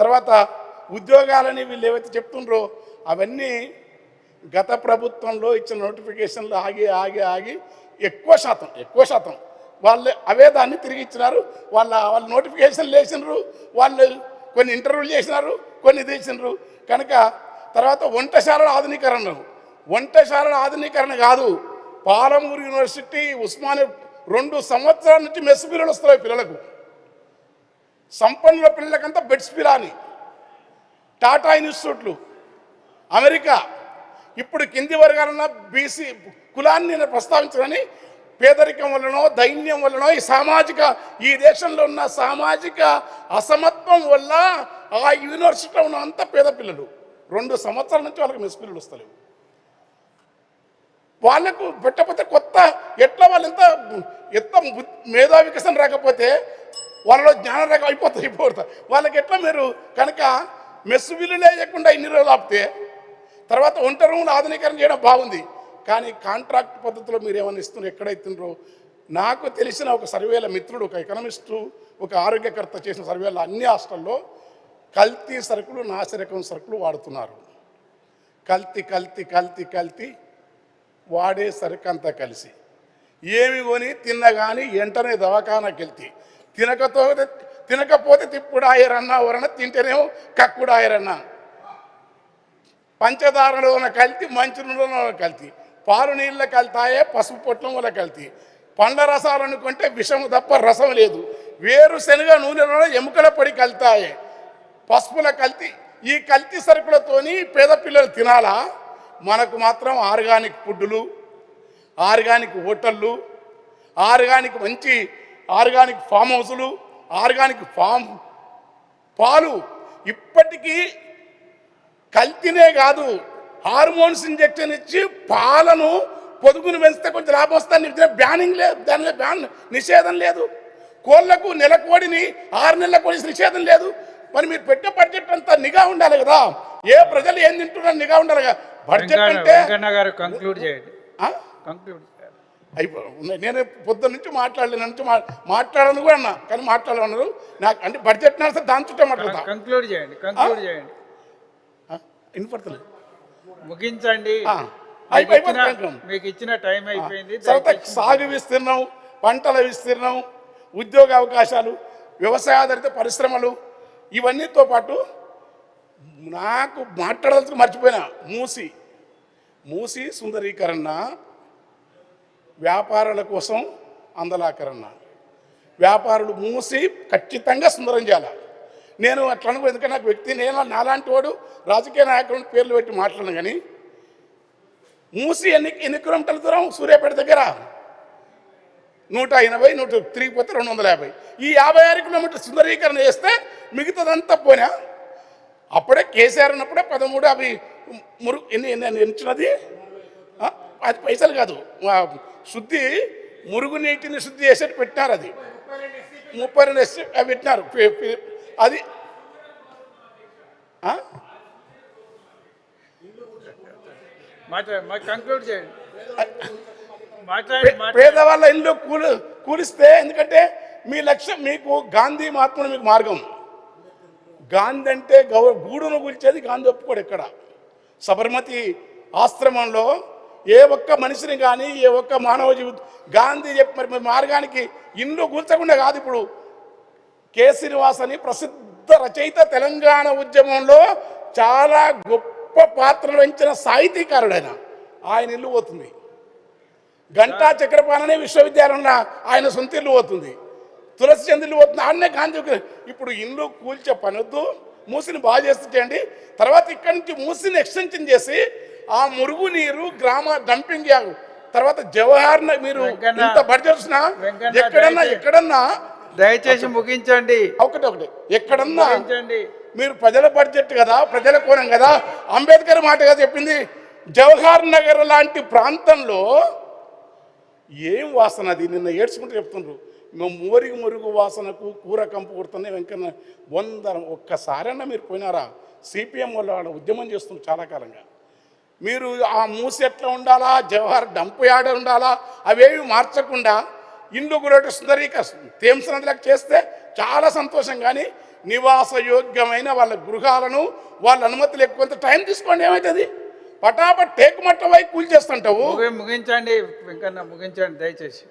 తర్వాత ఉద్యోగాలని వీళ్ళు ఏవైతే చెప్తుండ్రో అవన్నీ గత ప్రభుత్వంలో ఇచ్చిన నోటిఫికేషన్లు ఆగి ఆగి ఆగి ఎక్కువ శాతం వాళ్ళు అవే దాన్ని తిరిగి ఇచ్చినారు. వాళ్ళు నోటిఫికేషన్లు వేసినారు, వాళ్ళు కొన్ని ఇంటర్వ్యూలు చేసినారు, కొన్ని తీసినారు. కనుక తర్వాత వంటశాలల ఆధునీకరణ కాదు, పాలమూరు యూనివర్సిటీ, ఉస్మానియా 2 సంవత్సరాల నుంచి మెస్ పిల్లలు వస్తున్నాయి పిల్లలకు. సంపన్నుల పిల్లలకంతా బెడ్స్ పిలాని, టాటా ఇన్స్టిట్యూట్లు, అమెరికా. ఇప్పుడు కింది వర్గాలన్న బీసీ కులాన్ని నేను ప్రస్తావించని పేదరికం వల్లనో దైన్యం వల్లనో ఈ దేశంలో ఉన్న సామాజిక అసమత్వం వల్ల ఆ యూనివర్సిటీలో ఉన్న అంత పేద పిల్లలు 2 సంవత్సరాల నుంచి వాళ్ళకి మెస్ పిల్లలు వస్తలేవు. వాళ్ళకు పెట్టకపోతే కొత్త ఎట్లా వాళ్ళు ఎంత మేధా వికసన రాకపోతే వాళ్ళలో జ్ఞాన రకం అయిపోతారు. వాళ్ళకి ఎట్లా మీరు కనుక మెస్సు బిల్లు లేకుండా ఇన్ని రోజులు ఆపితే తర్వాత ఒంటరి రూములు ఆధునీకరణ చేయడం బాగుంది. కానీ కాంట్రాక్ట్ పద్ధతిలో మీరు ఏమైనా ఇస్తున్నారు, ఎక్కడైతుండ్రో. నాకు తెలిసిన ఒక సర్వేల మిత్రుడు, ఒక ఎకనమిస్టు, ఒక ఆరోగ్యకర్త చేసిన సర్వేలో అన్ని హాస్టల్లో కల్తీ సరుకులు, నాసిరకం సరుకులు వాడుతున్నారు. కల్తీ వాడే సరుకు అంతా కలిసి ఏమి కొని తిన్నా కానీ వెంటనే దవాఖానాకి వెళ్తే తినకపోతే తిప్పుడాయరన్నా ఎవరన్నా, తింటేనేమో కక్కుడాయరన్నా. పంచదారలో ఉన్న కల్తీ, మంచినీళ్ళలో కల్తీ, పాలు నీళ్ళ కలుతాయే, పసుపు పొట్లం వల్ల కల్తీ. పండ్ల రసాలు అనుకుంటే విషము తప్ప రసం లేదు. వేరుశనగ నూనెలో ఎముకల పొడి కలుతాయే, పసుపుల కల్తీ. ఈ కల్తీ సరుకులతోని పేద పిల్లలు తినాలా? మనకు మాత్రం ఆర్గానిక్ ఫుడ్లు, ఆర్గానిక్ హోటళ్ళు, ఆర్గానిక్ ఫామ్ హౌసులు, ఆర్గానిక్ పాలు ఇప్పటికీ కల్తీనే కాదు, హార్మోన్స్ ఇంజెక్షన్ ఇచ్చి పాలను పొదుగును పెంచితే కొంచెం లాభం వస్తుంది. బ్యానింగ్ లేదు, దానిలో నిషేధం లేదు. కోళ్లకు నెలకోడిని 6 నెలల కోడి నిషేధం లేదు. మరి మీరు పెట్టే బడ్జెట్ అంతా నిఘా ఉండాలి కదా, ఏ ప్రజలు ఏం తింటున్నారు నిఘా ఉండాలి కదా. బడ్జెట్ అంటే నేను పొద్దున్న నుంచి మాట్లాడను కూడా అన్నా, కానీ మాట్లాడన్నారు నాకు. అంటే బడ్జెట్ నడిస్తే దాని చుట్టే మాట్లాడతా. కంక్లూడ్ చేయండి. వినపడతలేదు, ముగించండి. మీకు ఇచ్చిన టైం అయిపోయింది. సాగు విస్తీర్ణం, పంటల విస్తీర్ణం, ఉద్యోగ అవకాశాలు, వ్యవసాయాధారిత పరిశ్రమలు, ఇవన్నీతో పాటు నాకు మాట్లాడాల్సి మర్చిపోయినా మూసి సుందరీకరణ, వ్యాపారుల కోసం అందలాకరణ. వ్యాపారులు మూసి ఖచ్చితంగా సుందరం చేయాలి. నేను అట్లా అనుకో, ఎందుకంటే నాకు వ్యక్తి, నేను నాలాంటి వాడు రాజకీయ నాయకులను పేర్లు పెట్టి మాట్లాడను. కానీ మూసి ఎన్ని కిలోమీటర్ల దూరం? సూర్యాపేట దగ్గర 180, 100 తిరిగిపోతే 250. ఈ 56 కిలోమీటర్ల సుందరీకరణ చేస్తే మిగతాదంతా పోయినా. అప్పుడే కేసీఆర్ ఉన్నప్పుడే 13 అవి ఎన్ని ఇచ్చినది, అది పైసలు కాదు, మురుగునీటిని శుద్ధి చేసేట్టు పెట్టినారు. అది 32 అవి పెట్టినారు. అది కంక్లూడ్ చేయండి. పేదవాళ్ళ ఇల్లు కూలిస్తే, ఎందుకంటే మీ లక్ష్యం, మీకు గాంధీ మహాత్ముడు మీకు మార్గం. గాంధీ అంటే గూడును కూల్చేది గాంధీ ఒప్పుకోడు. ఎక్కడ సబర్మతి ఆశ్రమంలో ఏ ఒక్క మనిషిని కానీ, ఏ ఒక్క మానవ గాంధీ చెప్పి మరి మార్గానికి ఇల్లు కూల్చకుండా కాదు. ఇప్పుడు కె. శ్రీనివాస్ అని ప్రసిద్ధ రచయిత, తెలంగాణ ఉద్యమంలో చాలా గొప్ప పాత్రలు వహించిన సాహితీకారుడు ఆయన ఇల్లు పోతుంది. గంటా చక్రపాణి విశ్వవిద్యాలయంలో ఆయన సొంత ఇల్లు పోతుంది. తులసి చంద్ ఇల్లు పోతుంది. ఆడనే గాంధీ. ఇప్పుడు ఇల్లు కూల్చే పనొద్దు, మూసిని బాగా చేస్తుంటండి. తర్వాత ఇక్కడి నుంచి మూసిని ఎక్స్టెన్షన్ చేసి ఆ మురుగు నీరు గ్రామ డంపింగ్ యార్డ్, తర్వాత జవహర్ మీరు ఇంత బడ్జెట్ ఎక్కడన్నా దయచేసి ముగించండి. ఒకటి ఎక్కడన్నా మీరు ప్రజల బడ్జెట్ కదా, ప్రజల కోణం కదా, అంబేద్కర్ మాట కదా చెప్పింది. జవహర్ నగర్ లాంటి ప్రాంతంలో ఏం వాసన అది, నిన్న ఏడ్చుకుంటూ చెప్తుండ్రు. మేము మురుగు వాసనకు కూర కంపు కొడుతున్నాయి. వెంకన్న ఒక్కసారన్నా మీరు పోయినారా? సిపిఎం వాళ్ళు ఉద్యమం చేస్తున్నారు చాలా కాలంగా. మీరు ఆ మూసి ఎట్లా ఉండాలా, జవహర్ డంప్ యార్డ్ ఉండాలా, అవేవి మార్చకుండా ఇండ్లు కూడా సుందరీకరణ తేమ్స్ నదిలకు చేస్తే చాలా సంతోషం. కానీ నివాసయోగ్యమైన వాళ్ళ గృహాలను వాళ్ళ అనుమతి లేకపోతే టైం తీసుకోండి, ఏమవుతుంది? పటాపట్ టేకుమట్టవై కూల్చేస్తుంటావు. ముగించండి వెంకన్న, ముగించండి దయచేసి.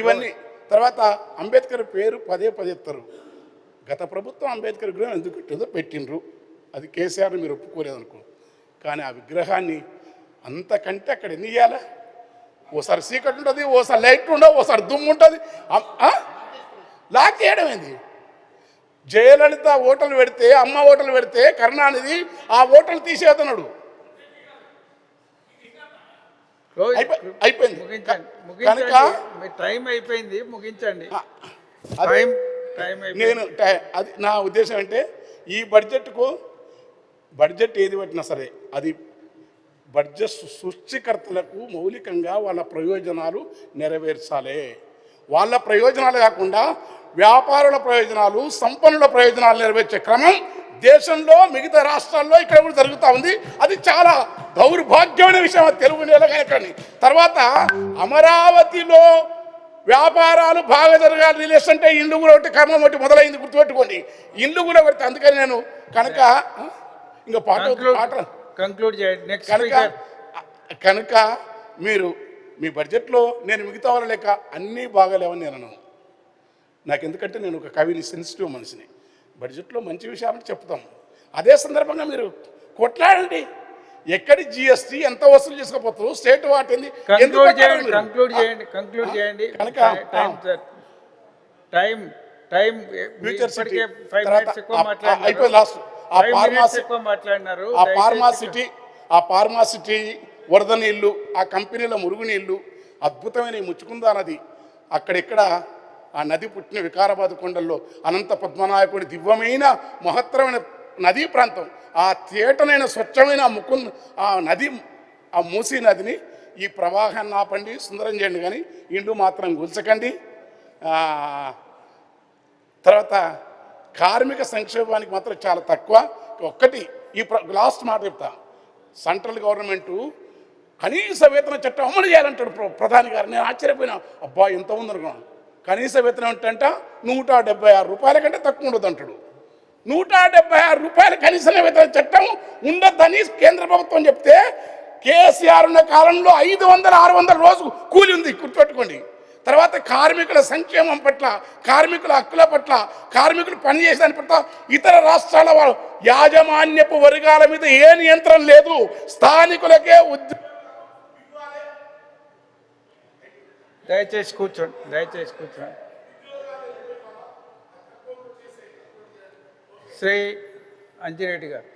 ఇవన్నీ తర్వాత అంబేద్కర్ పేరు పదే ఎత్తారు. గత ప్రభుత్వం అంబేద్కర్ విగ్రహం ఎందుకు పెట్టిందో పెట్టిండ్రు, అది కేసీఆర్ మీరు ఒప్పుకోలేదనుకో. కానీ ఆ విగ్రహాన్ని అంతకంటే అక్కడ ఎన్ని చేయాలా? ఓసారి సీకట్ ఉంటుంది, ఓసారి లైట్ ఉండవు, ఓసారి దుమ్ము ఉంటుంది. లాక్ చేయడం ఏంది? జయలలిత ఓటలు పెడితే, అమ్మ ఓటలు పెడితే కరుణానిధి ఆ ఓటలు తీసేస్తున్నాడు. అయిపోయింది కనుక టైం అయిపోయింది, ముగించండి. నేను అది నా ఉద్దేశం అంటే ఈ బడ్జెట్ ఏది పెట్టినా సరే అది బడ్జెట్ సృష్టికర్తలకు మౌలికంగా వాళ్ళ ప్రయోజనాలు నెరవేర్చాలి. వాళ్ళ ప్రయోజనాలు కాకుండా వ్యాపారుల ప్రయోజనాలు, సంపన్నుల ప్రయోజనాలు నెరవేర్చే క్రమం దేశంలో మిగతా రాష్ట్రాల్లో ఇక్కడ కూడా జరుగుతూ ఉంది. అది చాలా దౌర్భాగ్యమైన విషయం తెలుగు నేలగాని. తర్వాత అమరావతిలో వ్యాపారాలు బాగా జరగాలి, రిలేషన్ అంటే ఇల్లు కూడా ఒకటి కర్మం ఒకటి మొదలైంది, గుర్తుపెట్టుకోండి. ఇల్లు కూడా పెడితే అందుకని నేను కనుక ఇంకా పాట కంక్లూడ్ చేయండి. కనుక మీరు మీ బడ్జెట్లో నేను మిగతా వాళ్ళ లెక్క అన్నీ బాగాలేవని నేను అన్నాను. నాకు ఎందుకంటే నేను ఒక కవిని, సెన్సిటివ్ మనిషిని. బడ్జెట్లో మంచి విషయాలు చెప్తాం, అదే సందర్భంగా మీరు కొట్లాడండి. ఎక్కడి జిఎస్టీ ఎంత వసూలు చేసుకోపోతారు, స్టేట్ వాటింది కంక్లూడ్ చేయండి. ఫ్యూచర్ సిటీ అయిపోయింది. లాస్ట్ ఆ ఫార్మాసిటీ వరద నీళ్ళు, ఆ కంపెనీల మురుగు నీళ్ళు, అద్భుతమైన ఈ ముచ్చుకుందా నది, అక్కడెక్కడ ఆ నది పుట్టిన వికారాబాద్ కొండల్లో అనంత పద్మనాయకుడి దివ్యమైన మహత్తరమైన నదీ ప్రాంతం, ఆ తేటనైన స్వచ్ఛమైన ఆ నది, ఆ మూసీ నదిని ఈ ప్రవాహాన్ని ఆపండి, సుందరం చేయండి, కానీ ఇండ్లు మాత్రం గుల్చకండి. తర్వాత కార్మిక సంక్షేమానికి మాత్రం చాలా తక్కువ. ఒక్కటి ఈ లాస్ట్ మాట చెప్తా, సెంట్రల్ గవర్నమెంటు కనీస వేతన చట్టం అమలు చేయాలంటాడు ప్రధాని గారు. నేను ఆశ్చర్యపోయినా, అబ్బా ఎంత ఉందనుకున్నాను. కనీస వేతనం ఏంటంటే 176 రూపాయల కంటే తక్కువ ఉండదు అంటాడు. 176 రూపాయల కనీస వేతన చట్టం ఉండద్దని కేంద్ర ప్రభుత్వం చెప్తే, కేసీఆర్ ఉన్న కాలంలో 500-600 రోజు కూలి ఉంది, గుర్తుపెట్టుకోండి. తర్వాత కార్మికుల సంక్షేమం పట్ల, కార్మికుల హక్కుల పట్ల, కార్మికులు పనిచేసేదాని పట్ల ఇతర రాష్ట్రాల యాజమాన్యపు వర్గాల మీద ఏ నియంత్రణ లేదు. స్థానికులకే దయచేసి కూర్చోండి. శ్రీ అంజిరెడ్డి గారు.